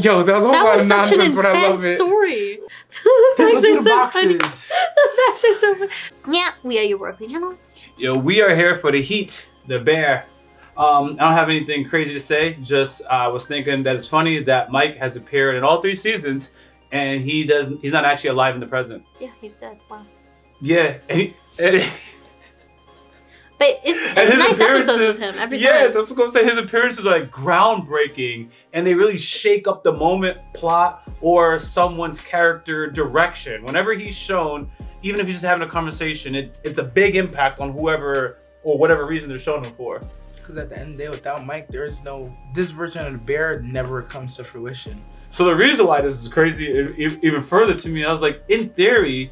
Yo, that was a whole lot of nonsense, but I love it. Story. Look at the boxes. The facts are so funny. Yeah, we are your Yaboyrocklee channel. Yo, we are here for the heat, the bear. I don't have anything crazy to say. Just I was thinking that it's funny that Mike has appeared in all 3 seasons, and he's not actually alive in the present. Yeah, he's dead. Wow. Yeah, but it's nice episodes with him every time. Yes, I was going to say his appearances are like groundbreaking, and they really shake up the moment, plot, or someone's character direction. Whenever he's shown, even if he's just having a conversation, it's a big impact on whoever or whatever reason they're showing him for. Because at the end of the day, without Mike, there is no... This version of the bear never comes to fruition. So the reason why this is crazy, even further to me, I was like, in theory,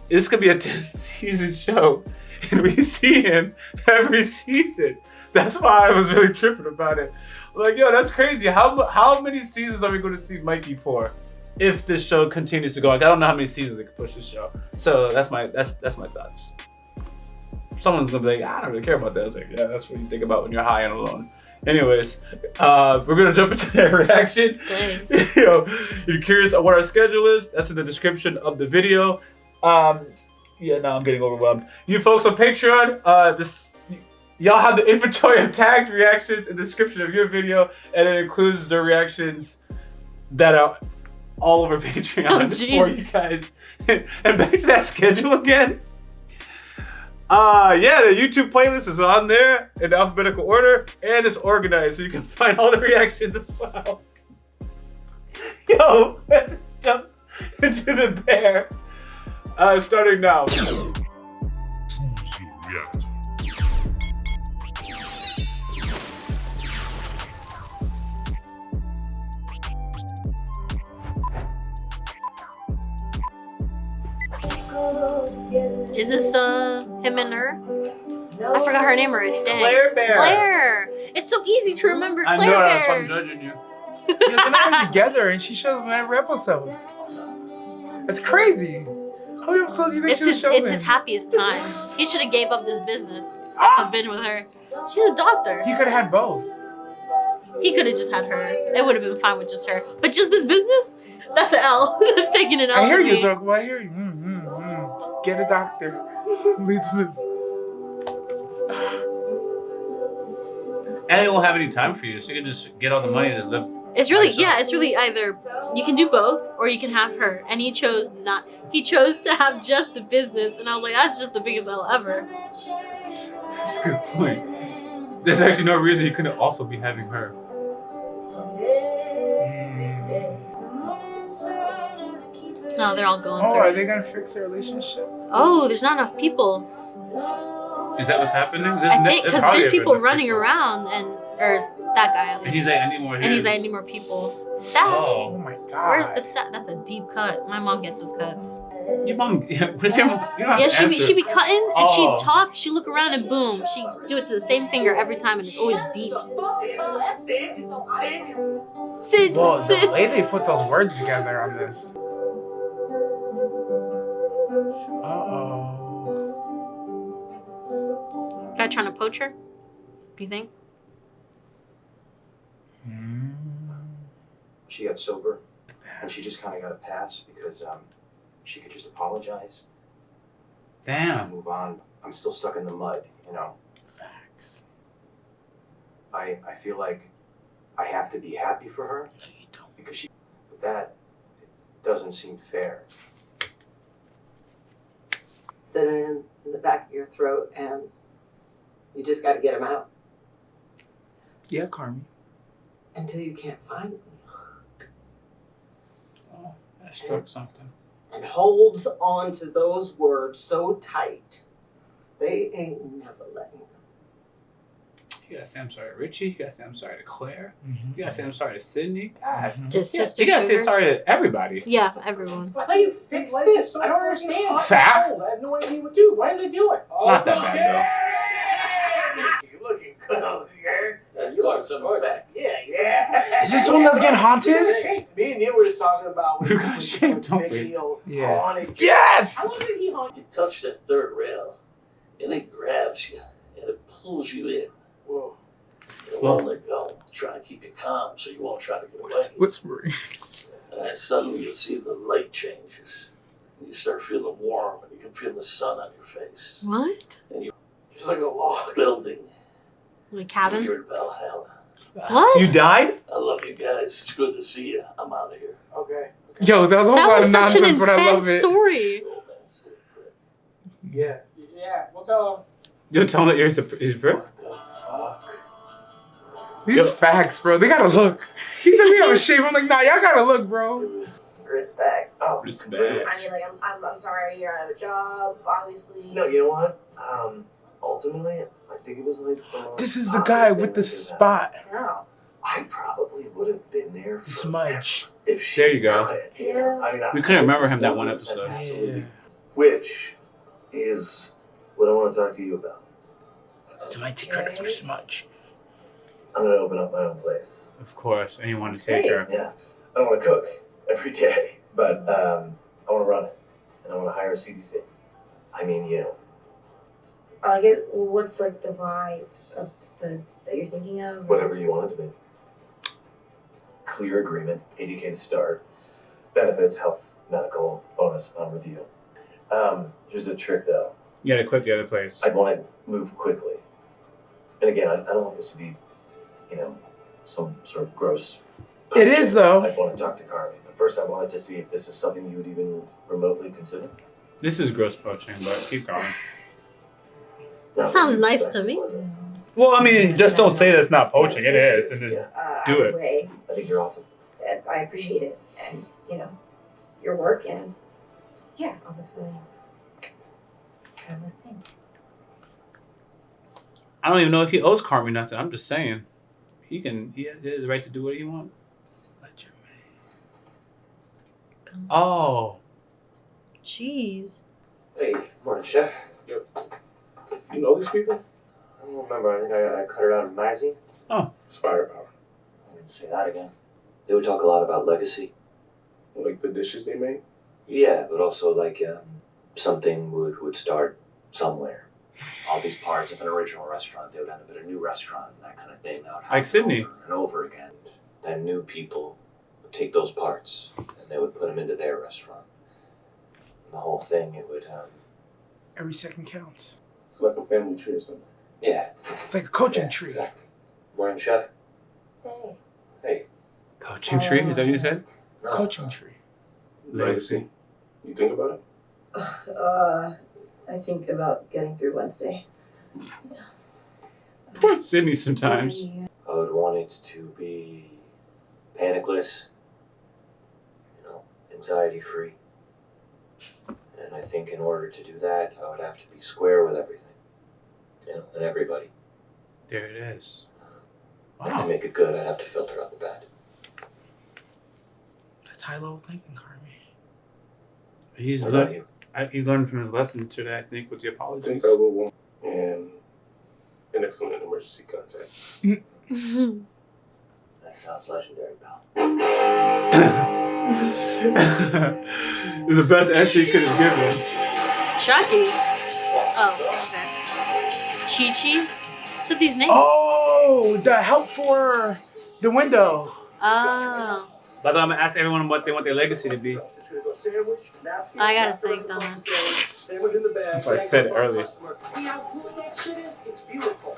this could be a 10-season show, and we see him every season. That's why I was really tripping about it. Like, yo, that's crazy. How many seasons are we going to see Mikey for if this show continues to go? Like, I don't know how many seasons they could push this show. So that's my thoughts. Someone's gonna be like, I don't really care about that. I was like, yeah, that's what you think about when you're high and alone. Anyways, we're gonna jump into that reaction. Yo, you're curious on what our schedule is? That's in the description of the video. Yeah, now I'm getting overwhelmed. You folks on Patreon, y'all have the inventory of tagged reactions in the description of your video, and it includes the reactions that are all over Patreon for you guys. And back to that schedule again. Yeah, the YouTube playlist is on there in alphabetical order, and it's organized so you can find all the reactions as well. Yo, let's just jump into the bear. Starting now. Is this him and her? I forgot her name already. Dang. Claire Bear. Claire. It's so easy to remember Claire I know, Bear. that's why I'm judging you. Yeah, they're not together, and she shows them every episode. That's crazy. How many episodes do you think she was showing? It's his happiest times. He should have gave up this business. Just been with her. She's a doctor. He could have had both. He could have just had her. It would have been fine with just her. But just this business? That's an L. That's taking an L. I hear you talk about. I hear you. Get a doctor. Leave the And they won't have any time for you, so you can just get all the money to live. It's really, yeah, it's really either you can do both or you can have her. And he chose not. He chose to have just the business, and I was like, that's just the biggest L ever. That's a good point. There's actually no reason he couldn't also be having her. No, they're all going through. Are they gonna fix their relationship? Oh, there's not enough people. Is that what's happening? I think because there's people running around, or that guy at least. And he's like, I need more hands. And he's like, I need more people. Staff. Oh my god. Where's the staff? That's a deep cut. My mom gets those cuts. Your mom, what's your mom? You don't have Yeah, to she be cutting and she'd talk. She look around and boom, she do it to the same finger every time, and it's always deep. Sid. Well, the way they put those words together on this. Guy trying to poach her? You think? She got sober, and she just kind of got a pass because she could just apologize. Damn. And move on. I'm still stuck in the mud, you know. Facts. I feel like I have to be happy for her. No, you don't. Because but that doesn't seem fair. Sitting in the back of your throat, and you just got to get them out. Yeah, Carmi. Until you can't find them. Oh, I struck something. And holds on to those words so tight, they ain't never letting go. You gotta say I'm sorry to Richie. You gotta say I'm sorry to Claire. You gotta say I'm sorry to Sydney. God. Just sister. You gotta say sugar. sorry to everybody. Yeah, everyone. I thought you fixed this. I don't understand. Fat? I have no idea what to do. Why did they do it? Not that bad, You're looking good over here. You look so fat. Yeah. Is this one that's getting haunted? Me and Neil were just talking about You got shaved, don't we? Yeah. Yes! How did he haunt you? You touch that third rail, and it grabs you, and it pulls you in. Whoa. It won't let go. It's trying to keep you calm so you won't try to get away. Whispering. And then suddenly you see the light changes. And you start feeling warm and you can feel the sun on your face. What? It's like a log building. The cabin? You're in Valhalla. What? You died? I love you guys. It's good to see you. I'm out of here. Okay. Yo, that was a whole That lot was of such an nonsense, but I love intense it. story. Yeah. Yeah, we'll tell him. You're telling that he's bro? These facts, bro. They gotta look. He said we have a shave. I'm like, nah, y'all gotta look, bro. Respect. Oh, Respect. I mean, like, I'm sorry you're out of a job, obviously. No, you know what? Ultimately, I think it was like the most This is the positive guy thing with the that could spot. No. I probably would have been there The for smudge. if she There you go. could. Yeah. I mean, We couldn't this remember is him that one 100% episode. absolutely. Yeah. Which is what I want to talk to you about. Somebody take credit for smudge. I'm gonna open up my own place. Of course, anyone to That's take great. her. Yeah, I don't want to cook every day, but I want to run it, and I want to hire a CDC. I mean, you. I get what's like the vibe of that you're thinking of? Whatever you want it to be. Clear agreement, 80K to start. Benefits, health, medical, bonus upon review. Here's the trick though. You gotta quit the other place. I'd want to move quickly. And again, I don't want this to be, some sort of gross. It is, though. I'd want to talk to Carmen. But first I wanted to see if this is something you would even remotely consider. This is gross poaching, but keep going. Not Sounds what you nice expected, to me. was it? Well, I mean, just don't say that it's not poaching. It is. And just Yeah, do it. Way, I think you're awesome. I appreciate it. And, your work. And, yeah, I'll definitely have a thing. I don't even know if he owes Carmi nothing. I'm just saying. He has the right to do what he wants. Let your man. Oh. Jeez. Hey, morning, Chef. You know these people? I don't remember. I think I cut her out of Mizey. It's firepower. I didn't say that again. They would talk a lot about legacy. Like the dishes they make? Yeah, but also like something would start somewhere. All these parts of an original restaurant, they would end up at a new restaurant, that kind of thing. That would happen Like Sydney. over and over again. Then new people would take those parts and they would put them into their restaurant. The whole thing, it would. Every second counts. It's like a family tree or something. Yeah. It's like a coaching Yeah, tree. Exactly. Morning, Chef. Hey. Hey. Coaching tree? Is that what you said? No. Coaching tree. Legacy. You think about it? I think about getting through Wednesday. Poor Sydney sometimes. I would want it to be panicless, anxiety free. And I think in order to do that, I would have to be square with everything, and everybody. There it is. And to Wow. make it good, I'd have to filter out the bad. That's high level thinking, Carmi. He's What about you? he learned from his lesson today, I think, with the I apologies. think I will want and an excellent emergency contact. That sounds legendary, pal. It's the best answer you could have given. Chucky. Oh, okay. Chi-Chi? What's with these names? Oh, the help for the window. Oh. But I'm gonna ask everyone what they want their legacy to be. I gotta think on that. That's why I said it earlier. See how cool that shit is? It's beautiful.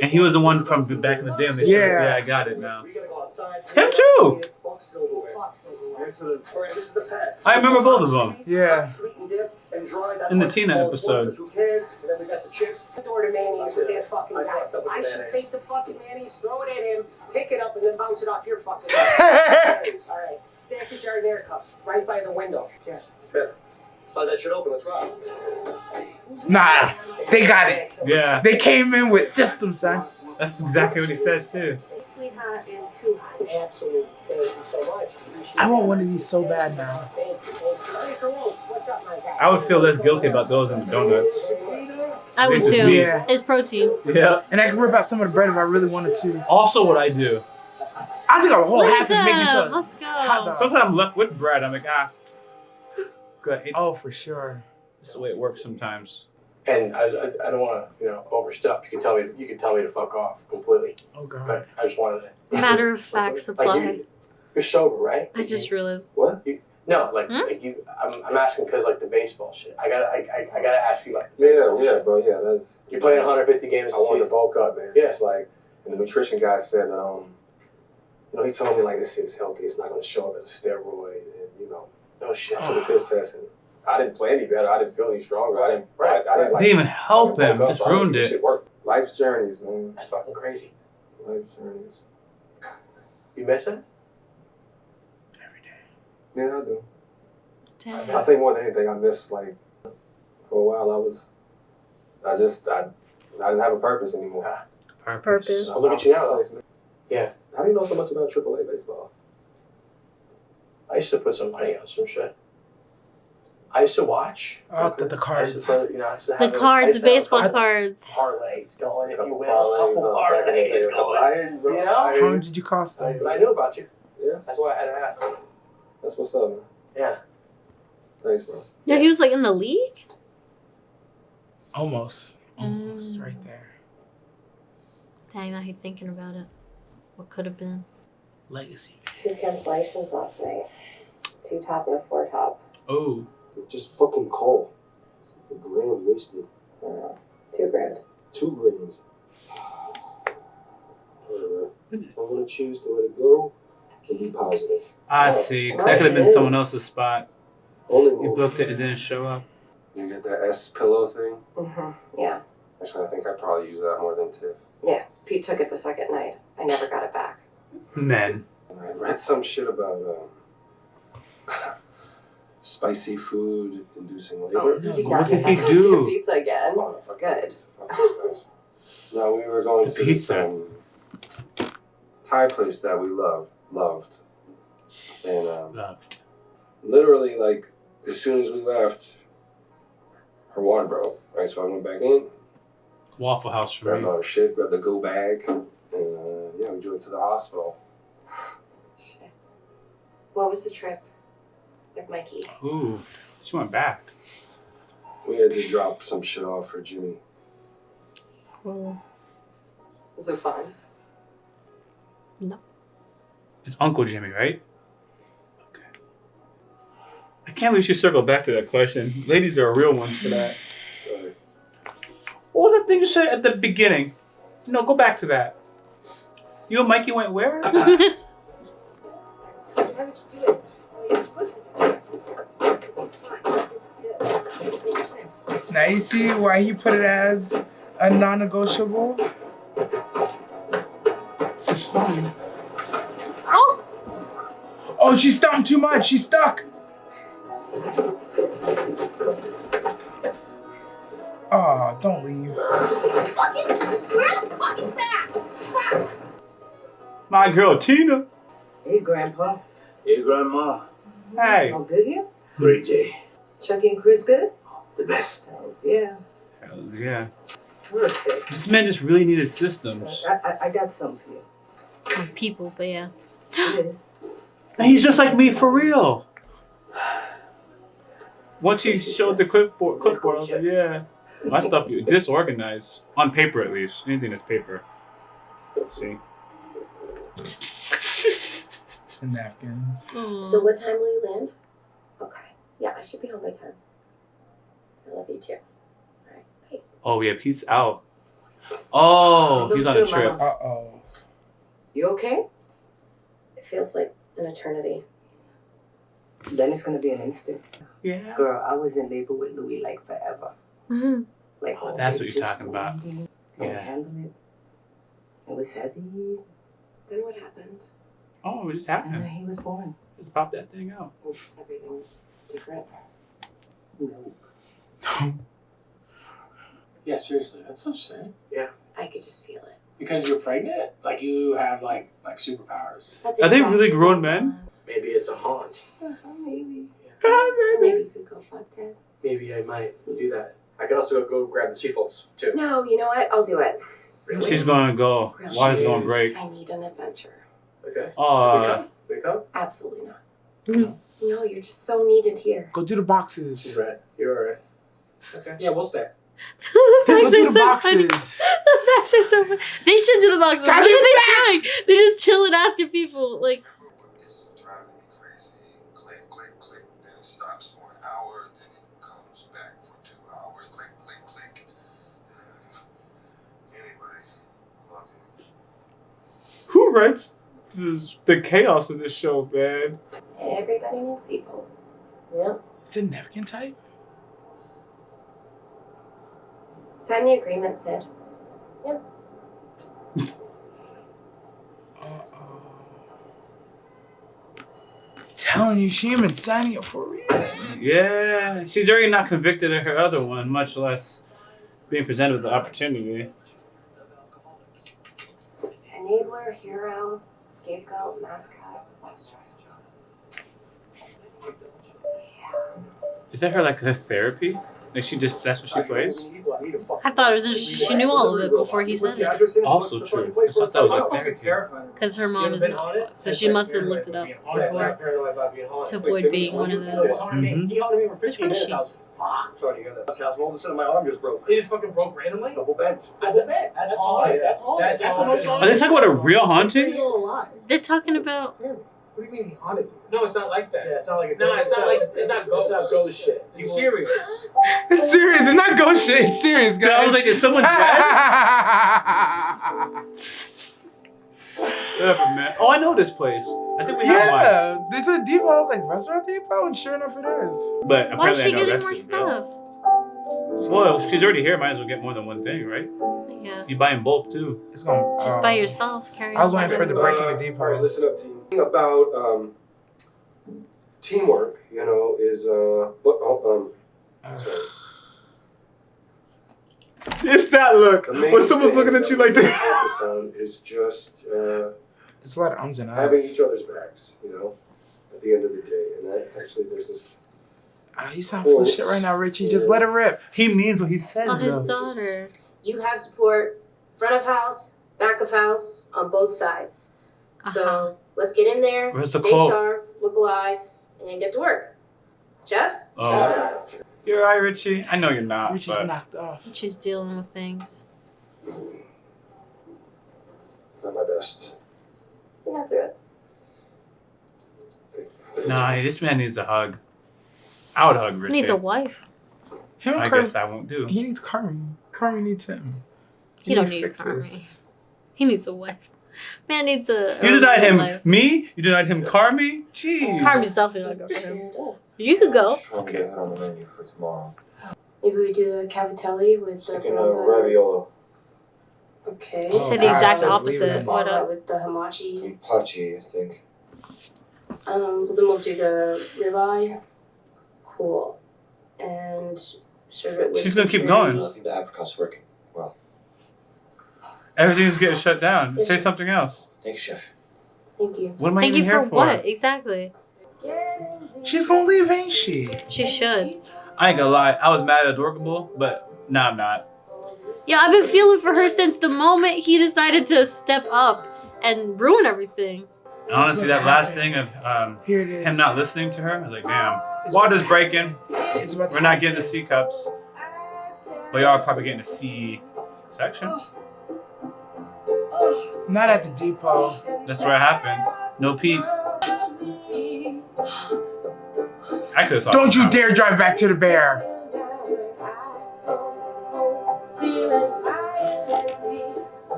And he was the one from back in the day when they showed it. Yeah. Yeah, I got it now. Him too! I remember both of them. Yeah. In the Tina episode. Door to mayonnaise with that fucking guy. I should take the fucking mayonnaise, throw it at him, pick it up, and then bounce it off your fucking guy. All right, stack the jardiniere cups right by the window. Yeah. Slide that shit open, let's rock. Nah, they got it. Yeah, They came in with systems, son. that's exactly what he said too. Sweet hot and too hot. Absolutely. Thank you so much. Appreciate I want that. one of these so bad now. Thank you. Mr. Rhodes, what's up, my guy? I would feel less guilty about those than the donuts. I would It's too. me. Yeah. It's protein. Yeah. And I can rip out some of the bread if I really wanted to. Also, what I do. I take a whole Look half at and make it that. to. Let's hot go. dog. Sometimes I'm left with bread. I'm like, ah. Good. Oh, for sure. That's the way it works sometimes. And I don't want to, overstep. You can tell me to fuck off completely. Oh god. But I just wanted to. Matter of fact supply. Like you're sober, right? I just realized. What? No, like you. I'm asking because like the baseball shit. I gotta ask you like. Yeah, bro. Yeah, that's. You're playing 150 games. I wanted to bulk up, man. Yeah. It's like, and the nutrition guy said that he told me like this shit is healthy. It's not gonna show up as a steroid, and Oh shit. So the piss test, and I didn't play any better. I didn't feel any stronger. I didn't. Right. I didn't Didn't even help him. Just ruined This it. shit worked. Life's journeys, man. That's fucking crazy. Life's journeys. You miss it? Yeah, I do. Damn. I think more than anything, I miss like for a while. I didn't have a purpose anymore. Purpose. Look at you now, though. Yeah. How do you know so much about AAA baseball? I used to put some money on some shit. I used to watch. The cards. I used to put, I used to have The cards, the baseball cards. parlays going, if you will. Parlays, Couple parlays going. How much did you cost them? But I knew about you. Yeah. That's why I had to ask. That's what's up, man. Yeah. Thanks, bro. Yeah, he was like in the league? Almost right there. Dang, now he's thinking about it. What could have been? Legacy. 2 cancellations last night. 2 top and a 4 top. Oh. Just fucking coal. The grand wasted. 2 grand. 2 grands. Whatever. I'm gonna choose to let it go and be positive. I see. That could have been someone else's spot. Only You booked it and didn't show up. You get that S pillow thing? Yeah. Actually, I think I'd probably use that more than Tiff. Yeah. Pete took it the second night. I never got it back. Men. I read some shit about spicy food inducing labor. Did you What not did get he back to your do? pizza again? Oh, no, fuck Good. pizza. Fuck those guys. No, we were going The to this pizza. Thai place that we loved. And Loved. literally, like, as soon as we left, her water broke. Right, so I went back in, Waffle House for grabbed me. all her shit, grabbed the go bag, and we drove to the hospital. Shit. What was the trip with Mikey? Ooh, she went back. We had to drop some shit off for Jimmy. Cool. Was it fun? It's Uncle Jimmy, right? Okay. I can't believe she circled back to that question. Ladies are real ones for that. Sorry. What was that thing you said at the beginning? No, go back to that. You and Mikey went where? Why would you do it? Well, you're supposed to do this. It's fine. It's good. This makes sense. Now you see why he put it as a non-negotiable? This is fun. Oh! Oh, she stomped too much. She's stuck. Oh, don't leave. Where's the fucking facts? Fuck! My girl Tina. Hey, Grandpa. Hey, Grandma. Hey. All good here? Great day. Chucky and Chris good? The best. Hells yeah. Hells yeah. Perfect. This man just really needed systems. I got some for you. People, but yeah. This. And he's just like me for real. Once he showed the clipboard, I was like, yeah. My stuff disorganized. On paper, at least. Anything that's paper. See? The napkins. So what time will you land? Okay. Yeah, I should be home by 10. I love you too. Alright, bye. Oh, yeah, Pete's out. Oh, he's Looks on a good, trip. Mama. Uh-oh. You okay? It feels like an eternity. Then it's gonna be an instant. Yeah. Girl, I was in labor with Louis like forever. Mhm. Like all That's day, what you're just talking about. waiting. Yeah. Couldn't handle it. It was heavy. Then what happened? Oh, it just And then happened. he was born. Just pop that thing out. Everything's different. No. Yeah, seriously, that's so sad. I could just feel it. Because you're pregnant? Like you have like superpowers. That's Are they exactly really grown what I men? love. Maybe it's a haunt. Maybe. Maybe you could go fuck Dad. Maybe I might do that. I could also go grab the seafalls too. No, you know what? I'll do it. Really? She's gonna go. Water's gonna Jeez. break. I need an adventure. Okay. Oh, We come? Absolutely not. Mhm. No, you're just so needed here. Go do the She's boxes. right. You're alright. Okay. Yeah, we'll stay. Let's Bags do are the so funny. boxes. The bags are so funny. They should do the boxes. Gotta What do are they facts. doing? They're just chilling, asking people. Like, It's driving me crazy. Click, click, click. Then it stops for an hour. Then it comes back for 2 hours. Click, click, click. Anyway, I love you. Who writes the chaos of this show, man? Everybody needs seatbelts. Yep. Is it napkin type? Sign the agreement, Sid. Yep. Telling you, she ain't been signing up for real. Yeah, she's already not convicted of her other one, much less being presented with the opportunity. Enabler, hero, scapegoat, mascot. Is that her therapy? Like that's what she plays? I thought it was interesting. She knew all of it before he said it. Also true. I thought that was a therapy. Because her mom is not. So she must have looked it up before to avoid being one of those. Mm-hmm. He haunted me for Which 15 one is minutes. she? I was fucked. Sorry to hear that. All of a sudden, my arm just broke. It just fucking broke randomly? Double bent. Double bent. That's haunted. That's haunted. That's the most Are they talking about a real haunting? Still alive. They're talking about. Sammy, what do you mean he haunted you? No, it's not like that. Yeah, it's not like a No, it's not like it's not ghost. It's not ghost shit. It's serious. It's serious. It's not ghost shit. It's serious, guys. I was like, is someone dead? Whatever, man. Oh, I know this place. I think we have one. Yeah, there's a depot. I was like, restaurant depot, and sure enough, it is. But Why is apparently she I know getting more rest is real. stuff? Well, she's already here. Might as well get more than one thing, right? Yeah. You buy in bulk too. It's gonna Just by yourself, carry I was on. waiting for the break in the depot. All right, listen up, team. About teamwork, is sorry. It's that look. The main When someone's thing looking at you that like we that. focus on is just It's a lot of ums and having ahs. each other's backs, at the end of the day. And that actually, there's this. You sound full of shit right now, Richie. Just let it rip. He means what he says. On his though. daughter. You have support, front of house, back of house, on both sides. So let's get in there, Where's the stay quote? sharp, look alive, and get to work. Jeffs? Oh. You're right, Richie. I know you're not. Richie's But knocked off. She's dealing with things. Not my best. You got through it. nah, this man needs a hug. I would hug Richie. Needs a wife. Him and I Carmi, guess I won't do. he needs Carmi. Carmi needs him. He don't to need fix Carmi. this. He needs a wife. Man needs a. You denied him life. me? You denied him Carmi? Jeez. Carmi's definitely not good for him. You could go. Just trying to get that on the menu for tomorrow. Maybe we do the cavatelli with the Thinking of granola. raviolo. Okay. She said the exact Oh, opposite. What What up? with the hamachi. Compachi, I think. Well, then we'll do the ribeye. Cool. And serve it with. She's gonna keep cherry. going. I think the apricot's working. Well, Everything's getting shut down. Yes, Say sir. something else. thanks, Chef. Thank you. What am I Thank even you here for for? what? Exactly. She's gonna leave, ain't she? She should. I ain't gonna lie. I was mad at Adorable, but nah, I'm not. Yeah, I've been feeling for her since the moment he decided to step up and ruin everything. And honestly, that last thing of Here it is. him not listening to her, I was like, damn. Water's breaking. It's about to We're not getting the C cups. But y'all are probably getting a C section. Not at the depot. That's where it happened. No Pete. I could have Don't you dare drive back to the bear.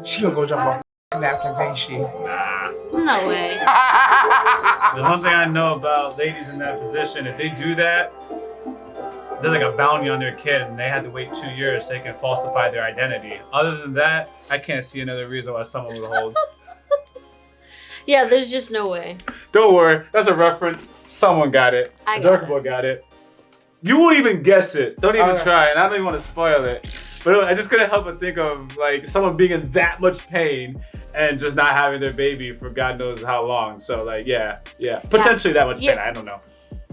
She gonna go jump off the napkins, ain't she? Nah. No way. The one thing I know about ladies in that position, if they do that, there's like a bounty on their kid and they have to wait 2 years so they can falsify their identity. Other than that, I can't see another reason why someone would hold. Yeah, there's just no way. Don't worry, that's a reference. Someone got it. I got Adorable got it. You won't even guess it. Don't even Okay. try, and I don't even want to spoil it. But I just couldn't help but think of like someone being in that much pain and just not having their baby for God knows how long. So like, yeah, potentially that much Yeah. pain. I don't know.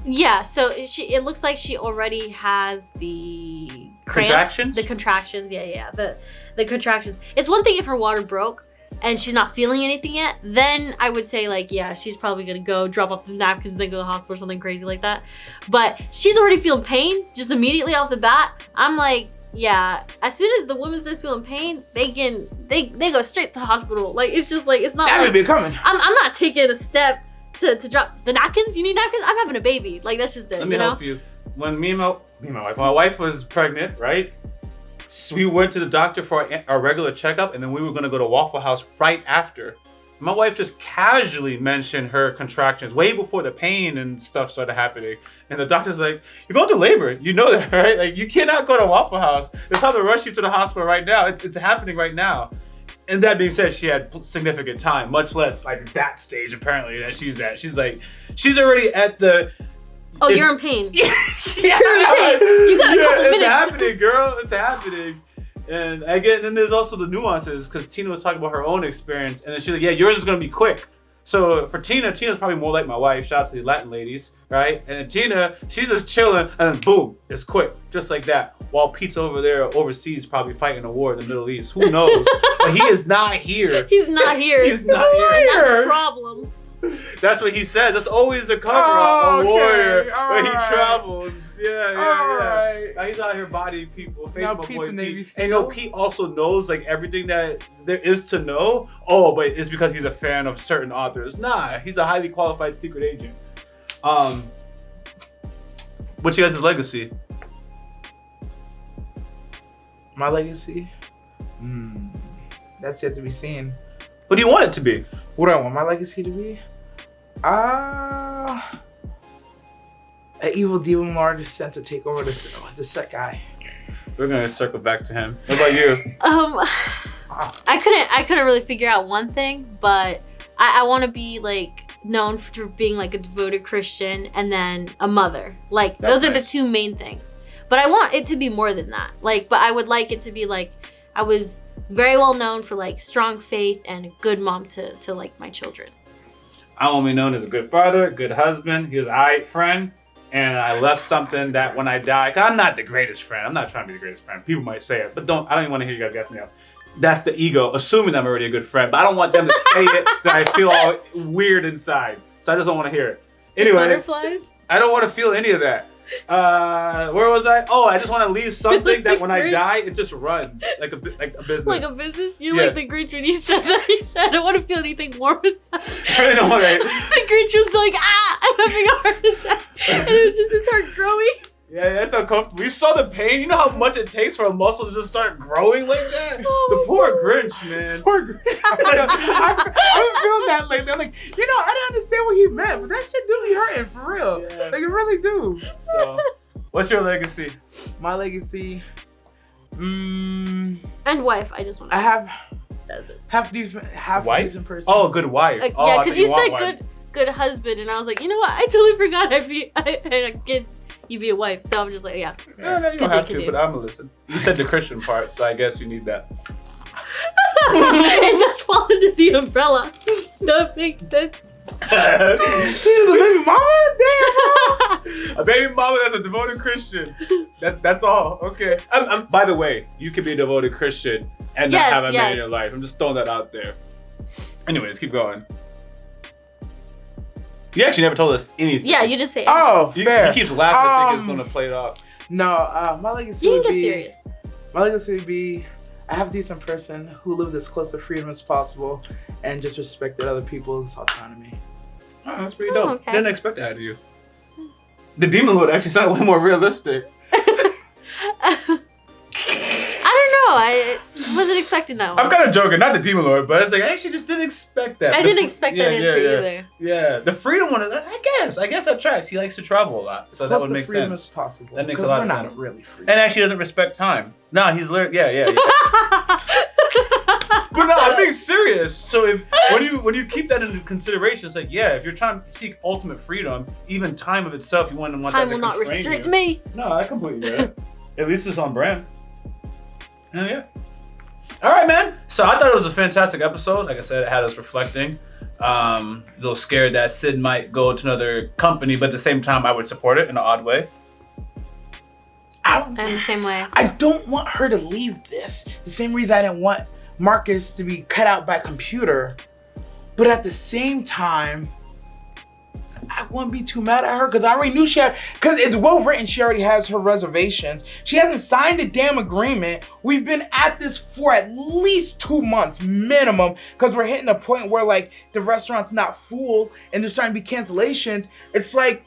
Yeah, so it looks like she already has the cramps, Contractions? the contractions. Yeah, the contractions. It's one thing if her water broke and she's not feeling anything yet. Then I would say like, yeah, she's probably gonna go drop off the napkins, then go to the hospital or something crazy like that. But she's already feeling pain just immediately off the bat. I'm like, yeah, as soon as the woman starts feeling pain, they go straight to the hospital. Like, it's just like, it's not that like, would be coming. I'm not taking a step to drop the napkins. You need napkins? I'm having a baby. Like, that's just it. Let me help you. When my wife was pregnant, right? So we went to the doctor for our regular checkup, and then we were gonna go to Waffle House right after. My wife just casually mentioned her contractions way before the pain and stuff started happening. And the doctor's like, you're going through labor. You know that, right? Like, you cannot go to Waffle House. It's time to rush you to the hospital right now. It's happening right now. And that being said, she had significant time, much less like that stage apparently that she's at. She's like, she's already at the... Oh, you're in pain. Yeah. You're in pain. You got a couple minutes. It's happening, girl. It's happening. And again, then there's also the nuances, because Tina was talking about her own experience, and then she's like, yeah, yours is gonna be quick. So for Tina's probably more like my wife. Shout out to the Latin ladies, right? And then Tina, she's just chilling, and then boom, it's quick, just like that. While Pete's over there overseas, probably fighting a war in the Middle East. Who knows? But he is not here. He's not here. He's not here. And that's a problem. That's what he says. That's always the cover up. A warrior when he travels. Yeah. Right. Now he's out here bodying people. Now Pete's a Navy SEAL. And no, Pete also knows like everything that there is to know. Oh, but it's because he's a fan of certain authors. Nah, he's a highly qualified secret agent. What's your guys' legacy? My legacy? That's yet to be seen. What do you want it to be? What do I want my legacy to be? An evil demon lord is sent to take over the Sekai. We're gonna circle back to him. What about you? I couldn't really figure out one thing, but I want to be like known for being like a devoted Christian and then a mother. Like those are the two main things. But I want it to be more than that. Like, but I would like it to be like I was very well known for like strong faith and a good mom to like my children. I want to be known as a good father, good husband. He was an alright friend, and I left something that when I die, 'cause I'm not the greatest friend. I'm not trying to be the greatest friend. People might say it, but I don't even want to hear you guys gas me up. That's the ego, assuming I'm already a good friend, but I don't want them to say it that I feel all weird inside. So I just don't want to hear it. Anyways, butterflies? I don't want to feel any of that. Where was I? Oh, I just want to leave something that when I die, it just runs like a business. Like a business? You like the Grinch when you said that? He said, I don't want to feel anything warm inside. I really don't want to. The Grinch was like, I'm having a heart attack. And it was just his heart growing. Yeah, that's uncomfortable. You saw the pain. You know how much it takes for a muscle to just start growing like that? The poor Grinch, man. Poor Grinch. I've been feeling that lately. I'm like, I don't understand what he meant, but that shit do be hurting for real. Yeah. Like, it really do. So, what's your legacy? My legacy, and wife, I just want to. I have wife? decent person. Oh, good wife. Yeah, because you said good husband, and I was like, you know what? I totally forgot I had kids. You be a wife, so I'm just like, yeah. No, you don't have to, but I'm gonna listen. You said the Christian part, so I guess you need that. It does fall under the umbrella, so it makes sense. She's a baby mama? Damn. A baby mama that's a devoted Christian. That's all. Okay. By the way, you can be a devoted Christian and not have a man in your life. I'm just throwing that out there. Anyways, keep going. You actually never told us anything. Yeah, you just say. Oh, fair. He keeps laughing, thinking it's gonna play it off. No, my legacy you would can be. get serious. My legacy would be, I have a decent person who lived as close to freedom as possible and just respected other people's autonomy. Oh, that's pretty dope. Okay. Didn't expect that out of you. The Demon Lord actually sounded way more realistic. I don't know. I wasn't expecting that one. I'm kind of joking, not the Demon Lord, but it's like I actually just didn't expect that. I didn't expect that answer either. Yeah, the freedom one, I guess that tracks. He likes to travel a lot, so that would make sense. As possible. That makes a lot of sense. Because we're not really free. And actually doesn't respect time. No, he's yeah. But no, I'm being serious. So when you keep that into consideration, it's like, yeah, if you're trying to seek ultimate freedom, even time of itself, you wouldn't want time that to will not constrain restrict you. me. No, I completely get it. At least it's on brand. Yeah. All right, man. So I thought it was a fantastic episode. Like I said, it had us reflecting. A little scared that Sid might go to another company, but at the same time, I would support it in an odd way. I'm the same way. I don't want her to leave this. The same reason I didn't want Marcus to be cut out by computer. But at the same time, I wouldn't be too mad at her because I already knew she had, because it's well written, she already has her reservations. She hasn't signed a damn agreement. We've been at this for at least 2 months minimum because we're hitting a point where like the restaurant's not full and there's starting to be cancellations. It's like,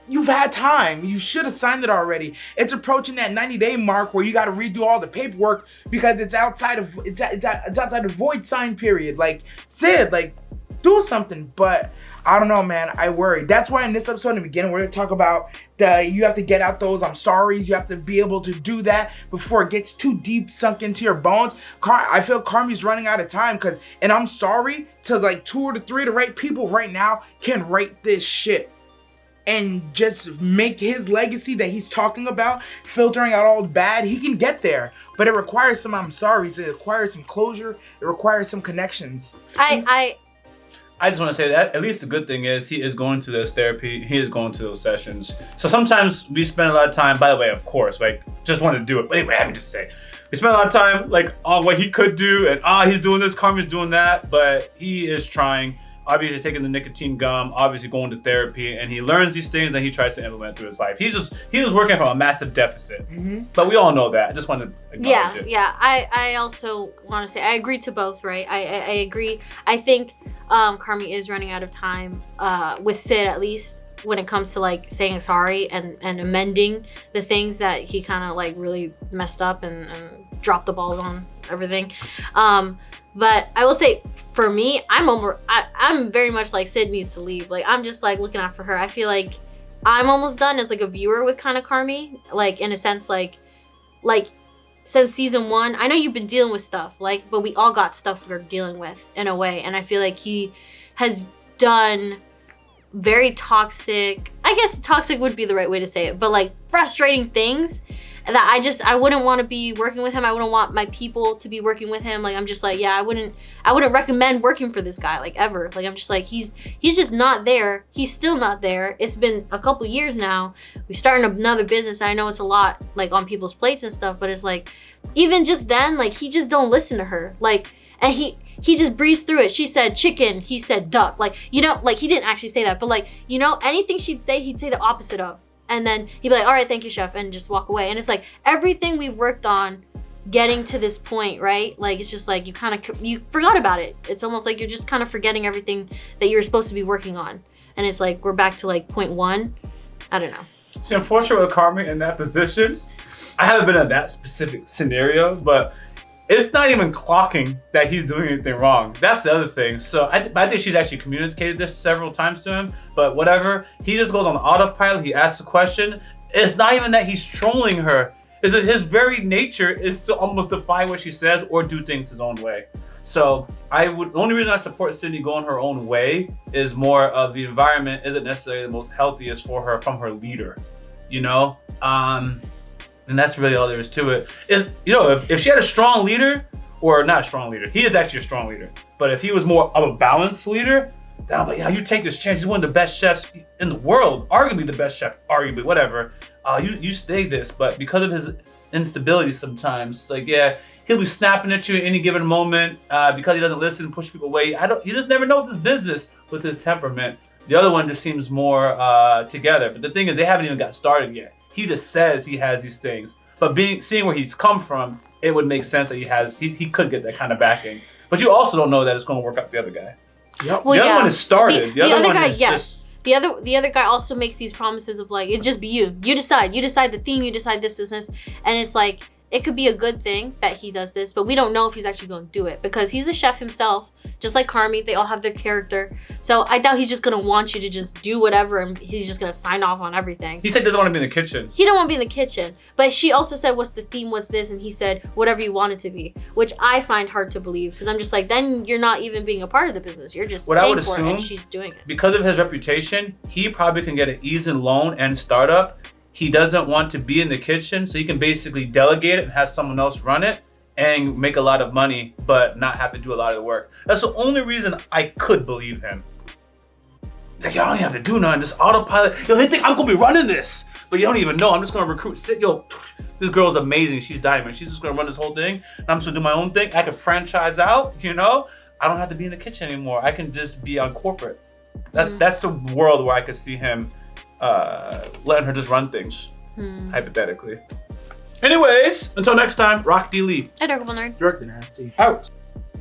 you've had time. You should have signed it already. It's approaching that 90-day mark where you got to redo all the paperwork because it's outside of it's outside the void sign period. Like, Sid, like, do something. But I don't know, man. I worry. That's why in this episode in the beginning, we're gonna talk about you have to get out those I'm sorries. You have to be able to do that before it gets too deep sunk into your bones. I feel Carmi's running out of time because, and I'm sorry to like 2 or 3 of the right people right now can write this shit and just make his legacy that he's talking about, filtering out all the bad. He can get there, but it requires some I'm sorries. It requires some closure. It requires some connections. I just want to say that at least the good thing is he is going to those therapy. He is going to those sessions. So sometimes we spend a lot of time, by the way, of course, like just want to do it. But anyway, I have to say, we spend a lot of time like on what he could do and he's doing this, Carmen's doing that, but he is trying, obviously taking the nicotine gum, obviously going to therapy, and he learns these things that he tries to implement through his life. He was working from a massive deficit, but we all know that. I just want to acknowledge it. Yeah. I also want to say I agree to both, right? I agree. I think Carmi is running out of time with Sid, at least when it comes to like saying sorry and amending the things that he kind of like really messed up and dropped the balls on everything. But I will say, for me, I'm very much like Sid needs to leave. Like, I'm just like looking out for her. I feel like I'm almost done as like a viewer with kind of Carmi. Like, in a sense, like since season 1, I know you've been dealing with stuff, like, but we all got stuff we're dealing with in a way. And I feel like he has done very toxic, I guess toxic would be the right way to say it, but like frustrating things that I wouldn't want to be working with him. I wouldn't want my people to be working with him. Like, I'm just like, yeah, I wouldn't recommend working for this guy, like, ever. Like, I'm just like, he's just not there. He's still not there. It's been a couple years now. We started another business. I know it's a lot, like, on people's plates and stuff, but it's like, even just then, like, he just don't listen to her. Like, and he just breezed through it. She said chicken, he said duck. Like, you know, like, he didn't actually say that, but like, you know, anything she'd say, he'd say the opposite of. And then he'd be like, all right, thank you, chef, and just walk away. And it's like, everything we've worked on getting to this point, right? Like, it's just like, you forgot about it. It's almost like you're just kind of forgetting everything that you were supposed to be working on. And it's like, we're back to like point 1. I don't know. See, unfortunately with Carmen in that position, I haven't been in that specific scenario, but it's not even clocking that he's doing anything wrong. That's the other thing. So I think she's actually communicated this several times to him, but whatever. He just goes on autopilot. He asks a question. It's not even that he's trolling her. It's that his very nature is to almost defy what she says or do things his own way. So the only reason I support Sydney going her own way is more of the environment isn't necessarily the most healthiest for her from her leader, you know? And that's really all there is to it. Is, you know, if she had a strong leader, or not a strong leader, he is actually a strong leader. But if he was more of a balanced leader, then I'm like, yeah, you take this chance. He's one of the best chefs in the world, arguably the best chef, arguably, whatever. You stay this. But because of his instability sometimes, like, yeah, he'll be snapping at you at any given moment because he doesn't listen, push people away. You just never know this business with his temperament. The other one just seems more together. But the thing is, they haven't even got started yet. He just says he has these things, but seeing where he's come from, it would make sense that he could get that kind of backing. But you also don't know that it's going to work out for the other guy. Yep. Well, the other one is started. The other one guy, is yes. just... The other guy also makes these promises of like, it just be you. You decide the theme. You decide this, and it's like, it could be a good thing that he does this, but we don't know if he's actually going to do it because he's a chef himself, just like Carmi. They all have their character. So I doubt he's just going to want you to just do whatever and he's just going to sign off on everything. He said he doesn't want to be in the kitchen. He don't want to be in the kitchen. But she also said, what's the theme, what's this? And he said, whatever you want it to be, which I find hard to believe because I'm just like, then you're not even being a part of the business. You're just paying for it and she's doing it. Because of his reputation, he probably can get an easy loan and startup. He doesn't want to be in the kitchen, so he can basically delegate it and have someone else run it and make a lot of money, but not have to do a lot of the work. That's the only reason I could believe him. Like, I don't even have to do nothing, just autopilot. Yo, they think I'm gonna be running this, but you don't even know. I'm just gonna recruit. Yo, this girl's amazing. She's diamond. She's just gonna run this whole thing, and I'm just gonna do my own thing. I can franchise out, you know? I don't have to be in the kitchen anymore. I can just be on corporate. That's the world where I could see him letting her just run things, hypothetically. Anyways, until next time, Rock D. Lee. Adorable nerd. Director Nasty. Out.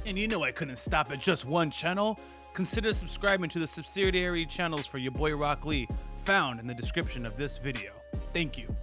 And you know I couldn't stop at just one channel. Consider subscribing to the subsidiary channels for Yaboyrocklee, found in the description of this video. Thank you.